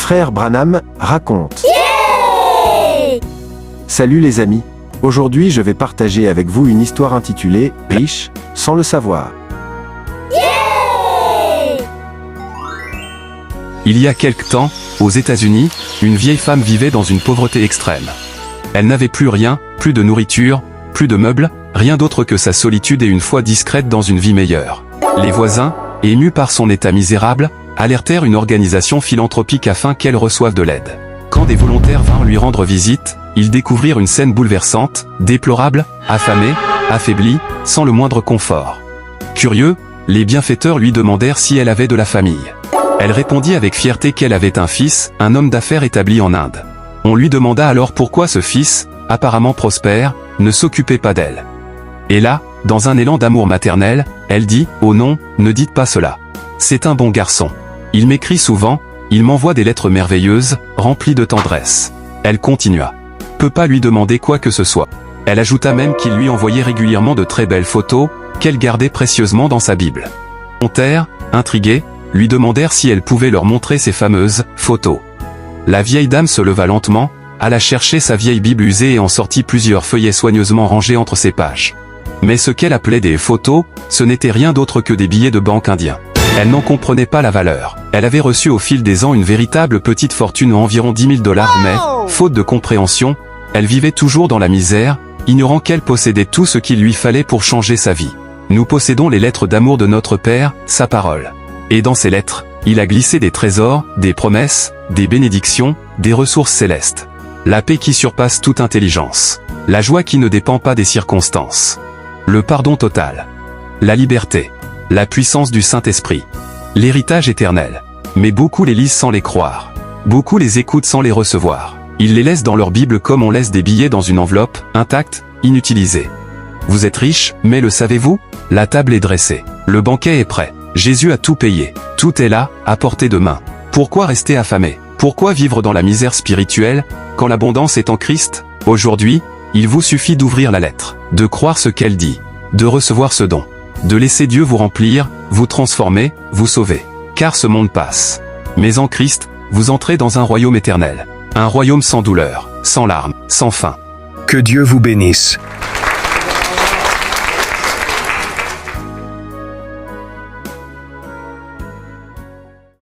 frère Branham raconte. Yeah! Salut les amis. Aujourd'hui je vais partager avec vous une histoire intitulée « Riche, sans le savoir ». Yeah! Il y a quelque temps, aux États-Unis, une vieille femme vivait dans une pauvreté extrême. Elle n'avait plus rien, plus de nourriture, plus de meubles, rien d'autre que sa solitude et une foi discrète dans une vie meilleure. Les voisins, émus par son état misérable, alertèrent une organisation philanthropique afin qu'elle reçoive de l'aide. Quand des volontaires vinrent lui rendre visite, ils découvrirent une scène bouleversante, déplorable, affamée, affaiblie, sans le moindre confort. Curieux, les bienfaiteurs lui demandèrent si elle avait de la famille. Elle répondit avec fierté qu'elle avait un fils, un homme d'affaires établi en Inde. On lui demanda alors pourquoi ce fils, apparemment prospère, ne s'occupait pas d'elle. Et là, dans un élan d'amour maternel, elle dit « Oh non, ne dites pas cela. C'est un bon garçon. Il m'écrit souvent, il m'envoie des lettres merveilleuses, remplies de tendresse. » Elle continua. Peut pas lui demander quoi que ce soit. Elle ajouta même qu'il lui envoyait régulièrement de très belles photos, qu'elle gardait précieusement dans sa Bible. Les volontaires, intrigués, lui demandèrent si elle pouvait leur montrer ces fameuses photos. La vieille dame se leva lentement, alla chercher sa vieille Bible usée et en sortit plusieurs feuillets soigneusement rangés entre ses pages. Mais ce qu'elle appelait des photos, ce n'était rien d'autre que des billets de banque indiens. Elle n'en comprenait pas la valeur. Elle avait reçu au fil des ans une véritable petite fortune, environ 10 000 $, mais, faute de compréhension, elle vivait toujours dans la misère, ignorant qu'elle possédait tout ce qu'il lui fallait pour changer sa vie. Nous possédons les lettres d'amour de notre Père, sa parole. Et dans ces lettres, il a glissé des trésors, des promesses, des bénédictions, des ressources célestes. La paix qui surpasse toute intelligence. La joie qui ne dépend pas des circonstances. Le pardon total. La liberté. La puissance du Saint-Esprit. L'héritage éternel. Mais beaucoup les lisent sans les croire. Beaucoup les écoutent sans les recevoir. Ils les laissent dans leur Bible comme on laisse des billets dans une enveloppe, intacte, inutilisée. Vous êtes riche, mais le savez-vous? La table est dressée. Le banquet est prêt. Jésus a tout payé. Tout est là, à portée de main. Pourquoi rester affamé? Pourquoi vivre dans la misère spirituelle, quand l'abondance est en Christ? Aujourd'hui, il vous suffit d'ouvrir la lettre, de croire ce qu'elle dit, de recevoir ce don, de laisser Dieu vous remplir, vous transformer, vous sauver. Car ce monde passe. Mais en Christ, vous entrez dans un royaume éternel. Un royaume sans douleur, sans larmes, sans fin. Que Dieu vous bénisse.